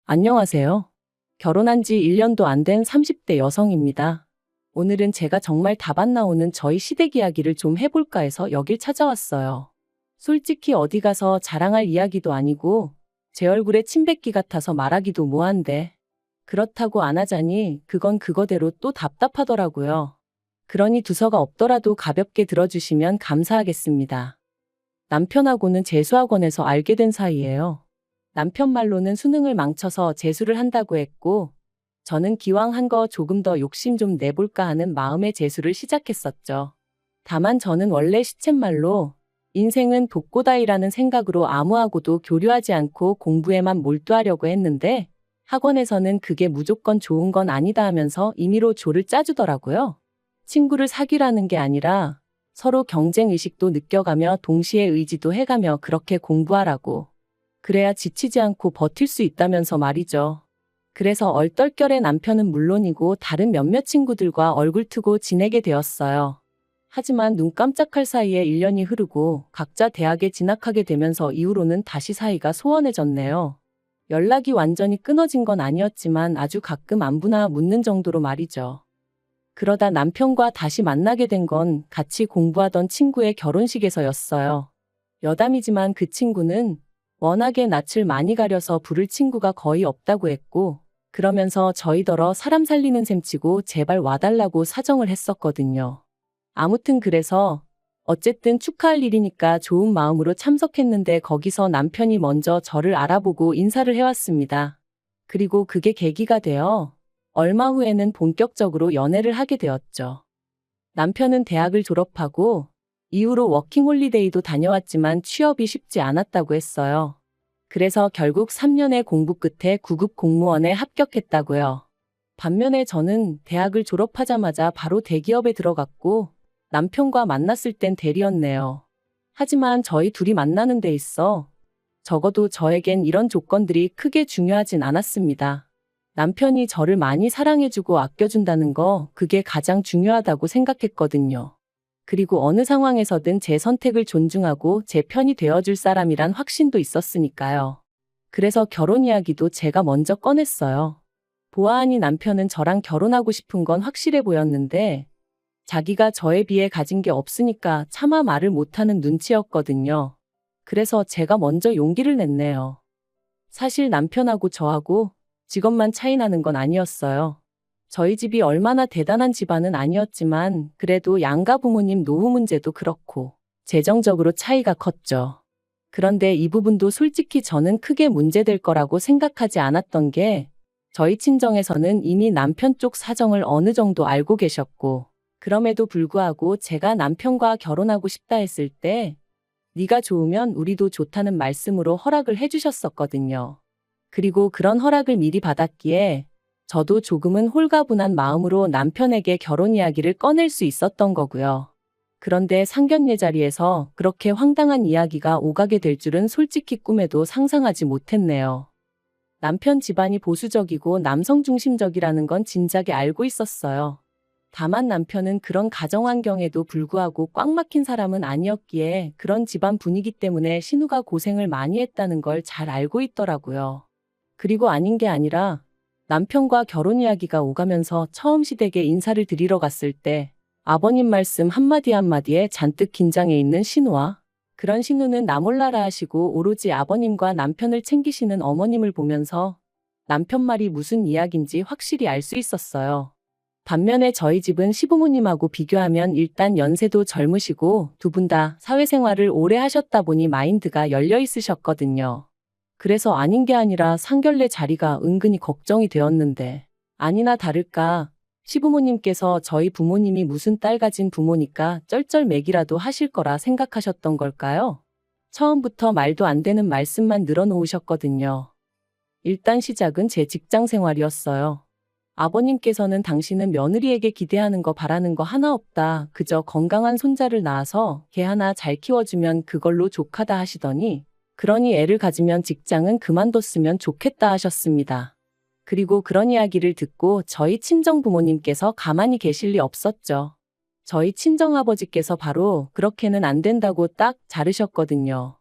안녕하세요. 결혼한 지 1년도 안 된 30대 여성입니다. 오늘은 제가 정말 답 안 나오는 저희 시댁 이야기를 좀 해볼까 해서 여길 찾아왔어요. 솔직히 어디 가서 자랑할 이야기도 아니고 제 얼굴에 침 뱉기 같아서 말하기도 뭐한데 그렇다고 안 하자니 그건 그거대로 또 답답하더라고요. 그러니 두서가 없더라도 가볍게 들어주시면 감사하겠습니다. 남편하고는 재수학원에서 알게 된 사이예요. 남편 말로는 수능을 망쳐서 재수를 한다고 했고, 저는 기왕 한 거 조금 더 욕심 좀 내볼까 하는 마음에 재수를 시작했었죠. 다만 저는 원래 시쳇말로 인생은 독고다이라는 생각으로 아무하고도 교류하지 않고 공부에만 몰두하려고 했는데, 학원에서는 그게 무조건 좋은 건 아니다 하면서 임의로 조를 짜주더라고요. 친구를 사귀라는 게 아니라 서로 경쟁 의식도 느껴가며 동시에 의지도 해가며 그렇게 공부하라고. 그래야 지치지 않고 버틸 수 있다면서 말이죠. 그래서 얼떨결에 남편은 물론이고 다른 몇몇 친구들과 얼굴 트고 지내게 되었어요. 하지만 눈 깜짝할 사이에 1년이 흐르고 각자 대학에 진학하게 되면서 이후로는 다시 사이가 소원해졌네요. 연락이 완전히 끊어진 건 아니었지만 아주 가끔 안부나 묻는 정도로 말이죠. 그러다 남편과 다시 만나게 된 건 같이 공부하던 친구의 결혼식에서였어요. 여담이지만 그 친구는 워낙에 낯을 많이 가려서 부를 친구가 거의 없다고 했고, 그러면서 저희더러 사람 살리는 셈치고 제발 와달라고 사정을 했었거든요. 아무튼 그래서 어쨌든 축하할 일이니까 좋은 마음으로 참석했는데 거기서 남편이 먼저 저를 알아보고 인사를 해왔습니다. 그리고 그게 계기가 되어 얼마 후에는 본격적으로 연애를 하게 되었죠. 남편은 대학을 졸업하고 이후로 워킹홀리데이도 다녀왔지만 취업이 쉽지 않았다고 했어요. 그래서 결국 3년의 공부 끝에 구급 공무원에 합격했다고요. 반면에 저는 대학을 졸업하자마자 바로 대기업에 들어갔고 남편과 만났을 땐 대리였네요. 하지만 저희 둘이 만나는 데 있어 적어도 저에겐 이런 조건들이 크게 중요하진 않았습니다. 남편이 저를 많이 사랑해주고 아껴준다는 거 그게 가장 중요하다고 생각했거든요. 그리고 어느 상황에서든 제 선택을 존중하고 제 편이 되어줄 사람이란 확신도 있었으니까요. 그래서 결혼 이야기도 제가 먼저 꺼냈어요. 보아하니 남편은 저랑 결혼하고 싶은 건 확실해 보였는데 자기가 저에 비해 가진 게 없으니까 차마 말을 못하는 눈치였거든요. 그래서 제가 먼저 용기를 냈네요. 사실 남편하고 저하고 직업만 차이 나는 건 아니었어요. 저희 집이 얼마나 대단한 집안은 아니었지만 그래도 양가 부모님 노후 문제도 그렇고 재정적으로 차이가 컸죠. 그런데 이 부분도 솔직히 저는 크게 문제될 거라고 생각하지 않았던 게 저희 친정에서는 이미 남편 쪽 사정을 어느 정도 알고 계셨고 그럼에도 불구하고 제가 남편과 결혼하고 싶다 했을 때 네가 좋으면 우리도 좋다는 말씀으로 허락을 해주셨었거든요. 그리고 그런 허락을 미리 받았기에 저도 조금은 홀가분한 마음으로 남편에게 결혼 이야기를 꺼낼 수 있었던 거고요. 그런데 상견례 자리에서 그렇게 황당한 이야기가 오가게 될 줄은 솔직히 꿈에도 상상하지 못했네요. 남편 집안이 보수적이고 남성 중심적이라는 건 진작에 알고 있었어요. 다만 남편은 그런 가정 환경에도 불구하고 꽉 막힌 사람은 아니었기에 그런 집안 분위기 때문에 신우가 고생을 많이 했다는 걸 잘 알고 있더라고요. 그리고 아닌 게 아니라 남편과 결혼 이야기가 오가면서 처음 시댁에 인사를 드리러 갔을 때 아버님 말씀 한마디 한마디에 잔뜩 긴장해 있는 신우와 그런 신우는 나 몰라라 하시고 오로지 아버님과 남편을 챙기시는 어머님을 보면서 남편 말이 무슨 이야기인지 확실히 알 수 있었어요. 반면에 저희 집은 시부모님하고 비교하면 일단 연세도 젊으시고 두 분 다 사회생활을 오래 하셨다 보니 마인드가 열려 있으셨거든요. 그래서 아닌 게 아니라 상견례 자리가 은근히 걱정이 되었는데 아니나 다를까 시부모님께서 저희 부모님이 무슨 딸 가진 부모니까 쩔쩔매기라도 하실 거라 생각하셨던 걸까요? 처음부터 말도 안 되는 말씀만 늘어놓으셨거든요. 일단 시작은 제 직장 생활이었어요. 아버님께서는 당신은 며느리에게 기대하는 거 바라는 거 하나 없다. 그저 건강한 손자를 낳아서 걔 하나 잘 키워주면 그걸로 족하다 하시더니 그러니 애를 가지면 직장은 그만뒀으면 좋겠다 하셨습니다. 그리고 그런 이야기를 듣고 저희 친정 부모님께서 가만히 계실 리 없었죠. 저희 친정아버지께서 바로 그렇게는 안 된다고 딱 자르셨거든요.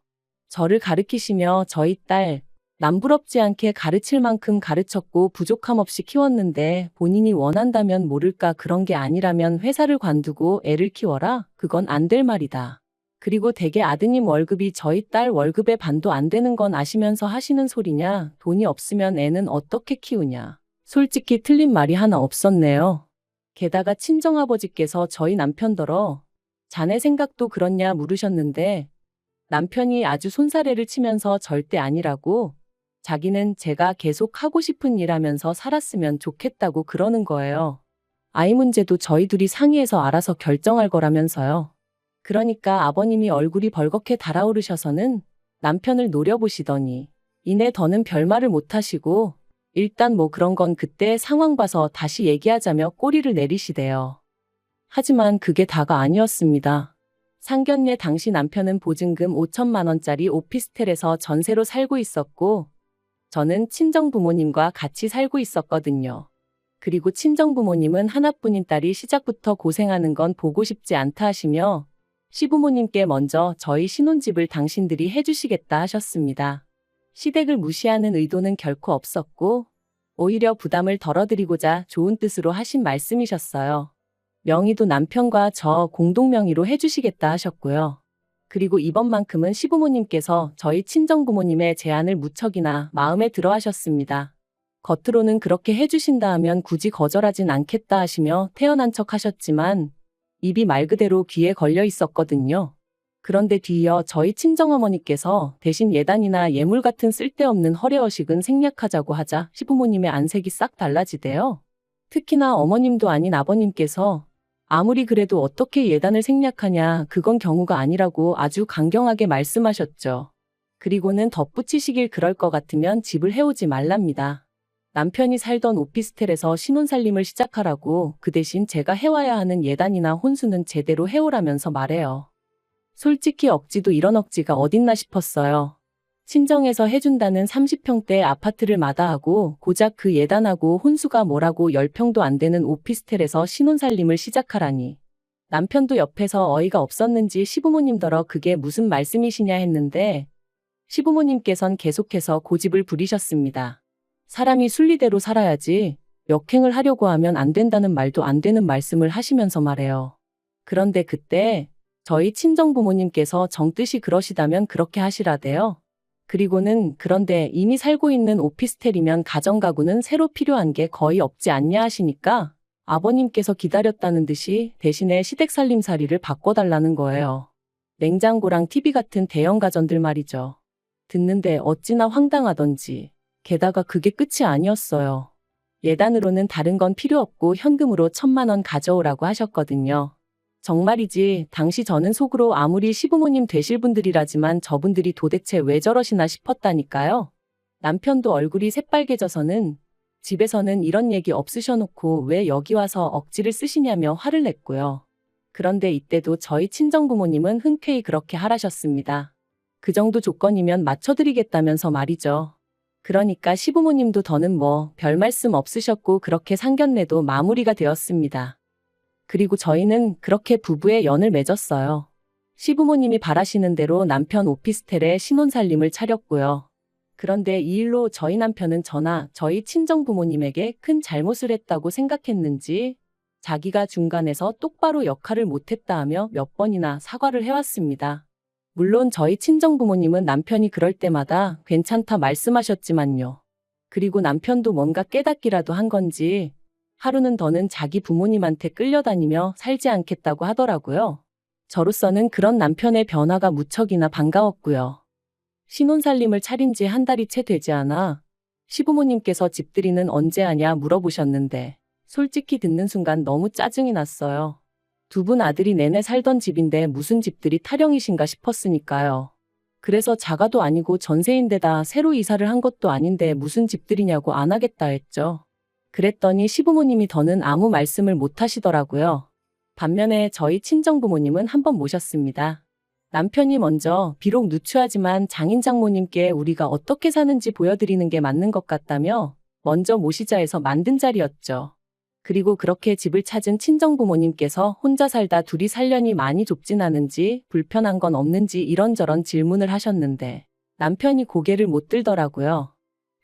저를 가르키시며 저희 딸, 남부럽지 않게 가르칠 만큼 가르쳤고 부족함 없이 키웠는데 본인이 원한다면 모를까 그런 게 아니라면 회사를 관두고 애를 키워라? 그건 안 될 말이다. 그리고 대개 아드님 월급이 저희 딸 월급의 반도 안 되는 건 아시면서 하시는 소리냐? 돈이 없으면 애는 어떻게 키우냐? 솔직히 틀린 말이 하나 없었네요. 게다가 친정아버지께서 저희 남편더러 자네 생각도 그렇냐 물으셨는데 남편이 아주 손사래를 치면서 절대 아니라고 자기는 제가 계속 하고 싶은 일 하면서 살았으면 좋겠다고 그러는 거예요. 아이 문제도 저희 둘이 상의해서 알아서 결정할 거라면서요. 그러니까 아버님이 얼굴이 벌겋게 달아오르셔서는 남편을 노려보시더니 이내 더는 별말을 못하시고 일단 뭐 그런 건 그때 상황 봐서 다시 얘기하자며 꼬리를 내리시대요. 하지만 그게 다가 아니었습니다. 상견례 당시 남편은 보증금 5천만 원짜리 오피스텔에서 전세로 살고 있었고 저는 친정부모님과 같이 살고 있었거든요. 그리고 친정부모님은 하나뿐인 딸이 시작부터 고생하는 건 보고 싶지 않다 하시며 시부모님께 먼저 저희 신혼집을 당신들이 해주시겠다 하셨습니다. 시댁을 무시하는 의도는 결코 없었고 오히려 부담을 덜어드리고자 좋은 뜻으로 하신 말씀이셨어요. 명의도 남편과 저 공동명의로 해주시겠다 하셨고요. 그리고 이번만큼은 시부모님께서 저희 친정부모님의 제안을 무척이나 마음에 들어 하셨습니다. 겉으로는 그렇게 해주신다 하면 굳이 거절하진 않겠다 하시며 태연한 척 하셨지만 입이 말 그대로 귀에 걸려 있었거든요. 그런데 뒤이어 저희 친정어머니께서 대신 예단이나 예물 같은 쓸데없는 허례허식은 생략하자고 하자 시부모님의 안색이 싹 달라지대요. 특히나 어머님도 아닌 아버님께서 아무리 그래도 어떻게 예단을 생략하냐, 그건 경우가 아니라고 아주 강경하게 말씀하셨죠. 그리고는 덧붙이시길 그럴 것 같으면 집을 해오지 말랍니다. 남편이 살던 오피스텔에서 신혼살림을 시작하라고 그 대신 제가 해와야 하는 예단이나 혼수는 제대로 해오라면서 말해요. 솔직히 억지도 이런 억지가 어딨나 싶었어요. 친정에서 해준다는 30평대 아파트를 마다하고 고작 그 예단하고 혼수가 뭐라고 10평도 안 되는 오피스텔에서 신혼살림을 시작하라니. 남편도 옆에서 어이가 없었는지 시부모님더러 그게 무슨 말씀이시냐 했는데 시부모님께선 계속해서 고집을 부리셨습니다. 사람이 순리대로 살아야지 역행을 하려고 하면 안 된다는 말도 안 되는 말씀을 하시면서 말해요. 그런데 그때 저희 친정부모님께서 정뜻이 그러시다면 그렇게 하시라대요. 그리고는 그런데 이미 살고 있는 오피스텔이면 가정가구는 새로 필요한 게 거의 없지 않냐 하시니까 아버님께서 기다렸다는 듯이 대신에 시댁살림살이를 바꿔달라는 거예요. 냉장고랑 TV 같은 대형 가전들 말이죠. 듣는데 어찌나 황당하던지. 게다가 그게 끝이 아니었어요. 예단으로는 다른 건 필요 없고 현금으로 1,000만 원 가져오라고 하셨거든요. 정말이지 당시 저는 속으로 아무리 시부모님 되실 분들이라지만 저분들이 도대체 왜 저러시나 싶었다니까요. 남편도 얼굴이 새빨개져서는 집에서는 이런 얘기 없으셔놓고 왜 여기 와서 억지를 쓰시냐며 화를 냈고요. 그런데 이때도 저희 친정부모님은 흔쾌히 그렇게 하라셨습니다. 그 정도 조건이면 맞춰드리겠다면서 말이죠. 그러니까 시부모님도 더는 뭐 별 말씀 없으셨고 그렇게 상견례도 마무리가 되었습니다. 그리고 저희는 그렇게 부부의 연을 맺었어요. 시부모님이 바라시는 대로 남편 오피스텔에 신혼살림을 차렸고요. 그런데 이 일로 저희 남편은 저나 저희 친정부모님에게 큰 잘못을 했다고 생각했는지 자기가 중간에서 똑바로 역할을 못했다 하며 몇 번이나 사과를 해왔습니다. 물론 저희 친정부모님은 남편이 그럴 때마다 괜찮다 말씀하셨지만요. 그리고 남편도 뭔가 깨닫기라도 한 건지 하루는 더는 자기 부모님한테 끌려다니며 살지 않겠다고 하더라고요. 저로서는 그런 남편의 변화가 무척이나 반가웠고요. 신혼살림을 차린 지 한 달이 채 되지 않아 시부모님께서 집들이는 언제 하냐 물어보셨는데 솔직히 듣는 순간 너무 짜증이 났어요. 두 분 아들이 내내 살던 집인데 무슨 집들이 타령이신가 싶었으니까요. 그래서 자가도 아니고 전세인데다 새로 이사를 한 것도 아닌데 무슨 집들이냐고 안 하겠다 했죠. 그랬더니 시부모님이 더는 아무 말씀을 못 하시더라고요. 반면에 저희 친정부모님은 한번 모셨습니다. 남편이 먼저 비록 누추하지만 장인 장모님께 우리가 어떻게 사는지 보여드리는 게 맞는 것 같다며 먼저 모시자 해서 만든 자리였죠. 그리고 그렇게 집을 찾은 친정부모님께서 혼자 살다 둘이 살려니 많이 좁진 않은지 불편한 건 없는지 이런저런 질문을 하셨는데 남편이 고개를 못 들더라고요.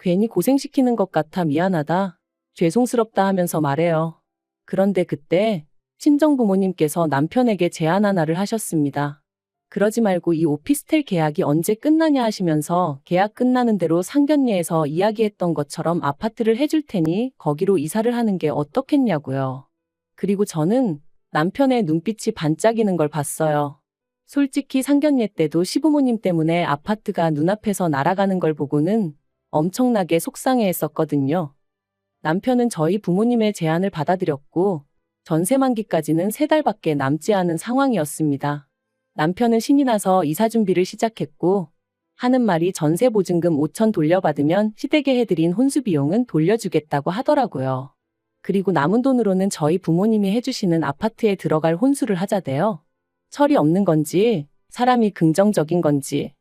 괜히 고생시키는 것 같아 미안하다, 죄송스럽다 하면서 말해요. 그런데 그때 친정부모님께서 남편에게 제안 하나를 하셨습니다. 그러지 말고 이 오피스텔 계약이 언제 끝나냐 하시면서 계약 끝나는 대로 상견례에서 이야기했던 것처럼 아파트를 해줄 테니 거기로 이사를 하는 게 어떻겠냐고요. 그리고 저는 남편의 눈빛이 반짝이는 걸 봤어요. 솔직히 상견례 때도 시부모님 때문에 아파트가 눈앞에서 날아가는 걸 보고는 엄청나게 속상해했었거든요. 남편은 저희 부모님의 제안을 받아들였고 전세 만기까지는 3달밖에 남지 않은 상황이었습니다. 남편은 신이 나서 이사 준비를 시작했고 하는 말이 전세 보증금 5천 돌려받으면 시댁에 해드린 혼수 비용은 돌려주겠다고 하더라고요. 그리고 남은 돈으로는 저희 부모님이 해주시는 아파트에 들어갈 혼수를 하자대요. 철이 없는 건지 사람이 긍정적인 건지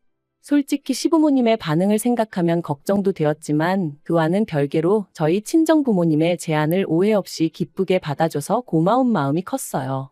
솔직히 시부모님의 반응을 생각하면 걱정도 되었지만 그와는 별개로 저희 친정부모님의 제안을 오해 없이 기쁘게 받아줘서 고마운 마음이 컸어요.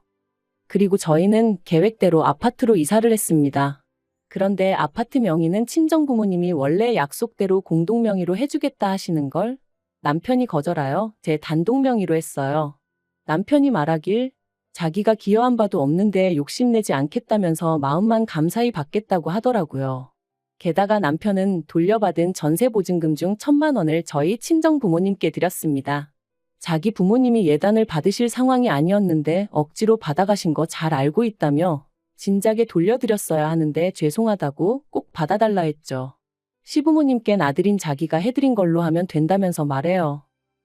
그리고 저희는 계획대로 아파트로 이사를 했습니다. 그런데 아파트 명의는 친정부모님이 원래 약속대로 공동명의로 해주겠다 하시는 걸 남편이 거절하여 제 단독명의로 했어요. 남편이 말하길 자기가 기여한 바도 없는데 욕심내지 않겠다면서 마음만 감사히 받겠다고 하더라고요. 게다가 남편은 돌려받은 전세 보증금 중 1,000만 원을 저희 친정부모님께 드렸습니다. 자기 부모님이 예단을 받으실 상황이 아니었는데 억지로 받아가신 거 잘 알고 있다며 진작에 돌려드렸어야 하는데 죄송하다고 꼭 받아달라 했죠. 시부모님껜 아들인 자기가 해드린 걸로 하면 된다면서 말해요.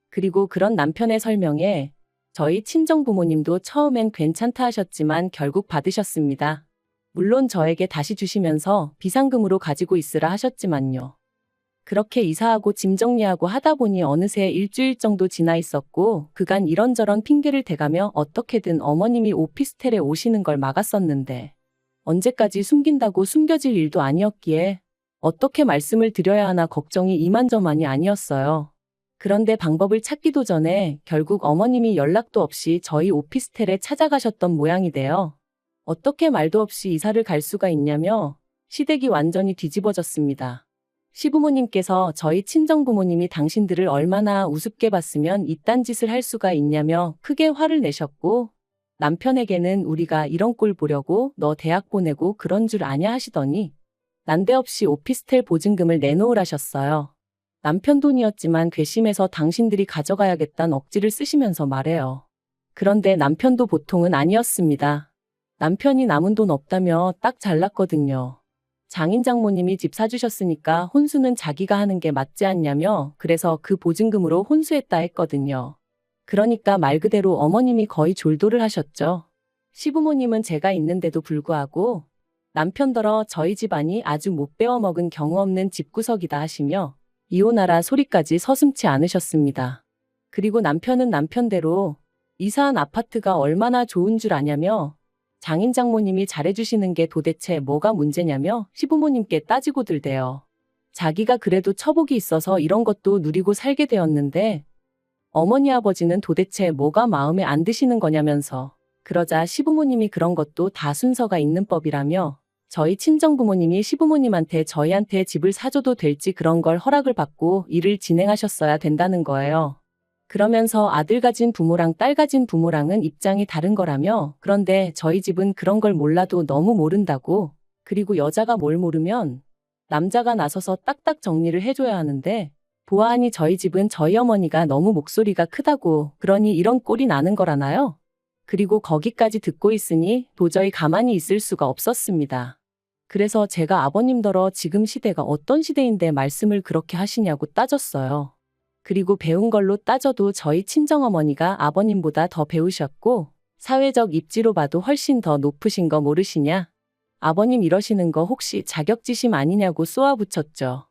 그리고 그런 남편의 설명에 저희 친정부모님도 처음엔 괜찮다 하셨지만 결국 받으셨습니다. 물론 저에게 다시 주시면서 비상금으로 가지고 있으라 하셨지만요. 그렇게 이사하고 짐 정리하고 하다 보니 어느새 일주일 정도 지나 있었고 그간 이런저런 핑계를 대가며 어떻게든 어머님이 오피스텔에 오시는 걸 막았었는데 언제까지 숨긴다고 숨겨질 일도 아니었기에 어떻게 말씀을 드려야 하나 걱정이 이만저만이 아니었어요. 그런데 방법을 찾기도 전에 결국 어머님이 연락도 없이 저희 오피스텔에 찾아가셨던 모양이 돼요. 어떻게 말도 없이 이사를 갈 수가 있냐며 시댁이 완전히 뒤집어졌습니다. 시부모님께서 저희 친정부모님이 당신들을 얼마나 우습게 봤으면 이딴 짓을 할 수가 있냐며 크게 화를 내셨고 남편에게는 우리가 이런 꼴 보려고 너 대학 보내고 그런 줄 아냐 하시더니 난데없이 오피스텔 보증금을 내놓으라셨어요. 남편 돈이었지만 괘씸해서 당신들이 가져가야겠다는 억지를 쓰시면서 말해요. 그런데 남편도 보통은 아니었습니다. 남편이 남은 돈 없다며 딱 잘났거든요. 장인 장모님이 집 사주셨으니까 혼수는 자기가 하는 게 맞지 않냐며 그래서 그 보증금으로 혼수했다 했거든요. 그러니까 말 그대로 어머님이 거의 졸도를 하셨죠. 시부모님은 제가 있는데도 불구하고 남편더러 저희 집안이 아주 못 배워먹은 경우 없는 집구석이다 하시며 이혼하라 소리까지 서슴지 않으셨습니다. 그리고 남편은 남편대로 이사한 아파트가 얼마나 좋은 줄 아냐며 장인 장모님이 잘해주시는 게 도대체 뭐가 문제냐며 시부모님께 따지고 들대요. 자기가 그래도 처복이 있어서 이런 것도 누리고 살게 되었는데 어머니 아버지는 도대체 뭐가 마음에 안 드시는 거냐면서 그러자 시부모님이 그런 것도 다 순서가 있는 법이라며 저희 친정부모님이 시부모님한테 저희한테 집을 사줘도 될지 그런 걸 허락을 받고 일을 진행하셨어야 된다는 거예요. 그러면서 아들 가진 부모랑 딸 가진 부모랑은 입장이 다른 거라며 그런데 저희 집은 그런 걸 몰라도 너무 모른다고 그리고 여자가 뭘 모르면 남자가 나서서 딱딱 정리를 해줘야 하는데 보아하니 저희 집은 저희 어머니가 너무 목소리가 크다고 그러니 이런 꼴이 나는 거라나요? 그리고 거기까지 듣고 있으니 도저히 가만히 있을 수가 없었습니다. 그래서 제가 아버님더러 지금 시대가 어떤 시대인데 말씀을 그렇게 하시냐고 따졌어요. 그리고 배운 걸로 따져도 저희 친정어머니가 아버님보다 더 배우셨고 사회적 입지로 봐도 훨씬 더 높으신 거 모르시냐? 아버님 이러시는 거 혹시 자격지심 아니냐고 쏘아붙였죠.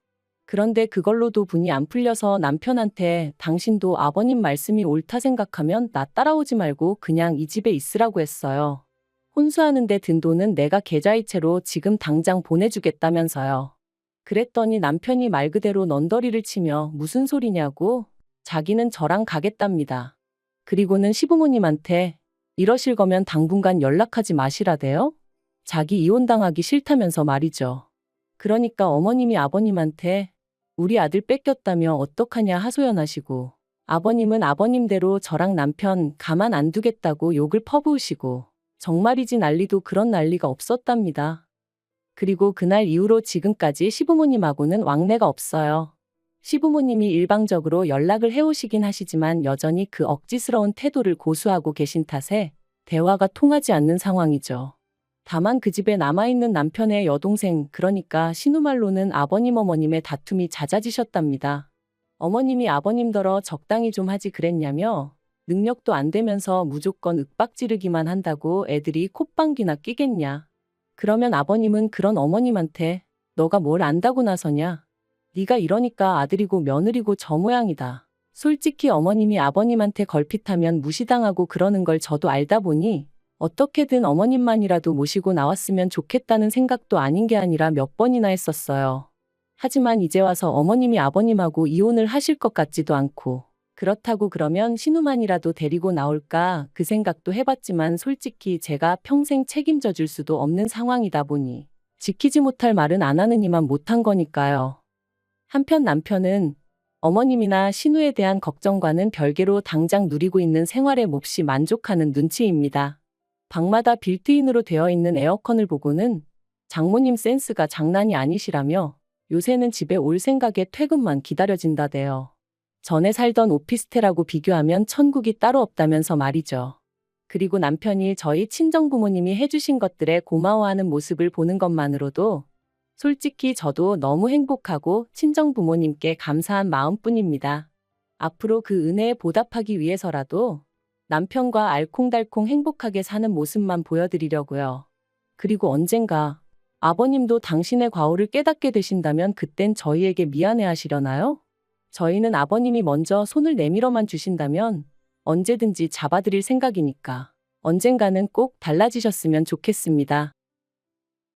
그런데 그걸로도 분이 안 풀려서 남편한테 당신도 아버님 말씀이 옳다 생각하면 나 따라오지 말고 그냥 이 집에 있으라고 했어요. 혼수하는데 든 돈은 내가 계좌이체로 지금 당장 보내주겠다면서요. 그랬더니 남편이 말 그대로 넌더리를 치며 무슨 소리냐고 자기는 저랑 가겠답니다. 그리고는 시부모님한테 이러실 거면 당분간 연락하지 마시라대요? 자기 이혼당하기 싫다면서 말이죠. 그러니까 어머님이 아버님한테 우리 아들 뺏겼다며 어떡하냐 하소연하시고, 아버님은 아버님대로 저랑 남편 가만 안 두겠다고 욕을 퍼부으시고, 정말이지 난리도 그런 난리가 없었답니다. 그리고 그날 이후로 지금까지 시부모님하고는 왕래가 없어요. 시부모님이 일방적으로 연락을 해오시긴 하시지만 여전히 그 억지스러운 태도를 고수하고 계신 탓에 대화가 통하지 않는 상황이죠. 다만 그 집에 남아있는 남편의 여동생, 그러니까 신우말로는 아버님 어머님의 다툼이 잦아지셨답니다. 어머님이 아버님더러 적당히 좀 하지 그랬냐며 능력도 안 되면서 무조건 윽박지르기만 한다고 애들이 콧방귀나 끼겠냐. 그러면 아버님은 그런 어머님한테 너가 뭘 안다고 나서냐. 네가 이러니까 아들이고 며느리고 저 모양이다. 솔직히 어머님이 아버님한테 걸핏하면 무시당하고 그러는 걸 저도 알다 보니 어떻게든 어머님만이라도 모시고 나왔으면 좋겠다는 생각도 아닌 게 아니라 몇 번이나 했었어요. 하지만 이제 와서 어머님이 아버님하고 이혼을 하실 것 같지도 않고, 그렇다고 그러면 신우만이라도 데리고 나올까 그 생각도 해봤지만 솔직히 제가 평생 책임져 줄 수도 없는 상황이다 보니 지키지 못할 말은 안 하느니만 못한 거니까요. 한편 남편은 어머님이나 신우에 대한 걱정과는 별개로 당장 누리고 있는 생활에 몹시 만족하는 눈치입니다. 방마다 빌트인으로 되어 있는 에어컨을 보고는 장모님 센스가 장난이 아니시라며 요새는 집에 올 생각에 퇴근만 기다려진다대요. 전에 살던 오피스텔하고 비교하면 천국이 따로 없다면서 말이죠. 그리고 남편이 저희 친정부모님이 해주신 것들에 고마워하는 모습을 보는 것만으로도 솔직히 저도 너무 행복하고 친정부모님께 감사한 마음뿐입니다. 앞으로 그 은혜에 보답하기 위해서라도 남편과 알콩달콩 행복하게 사는 모습만 보여드리려고요. 그리고 언젠가 아버님도 당신의 과오를 깨닫게 되신다면 그땐 저희에게 미안해하시려나요? 저희는 아버님이 먼저 손을 내밀어만 주신다면 언제든지 잡아드릴 생각이니까 언젠가는 꼭 달라지셨으면 좋겠습니다.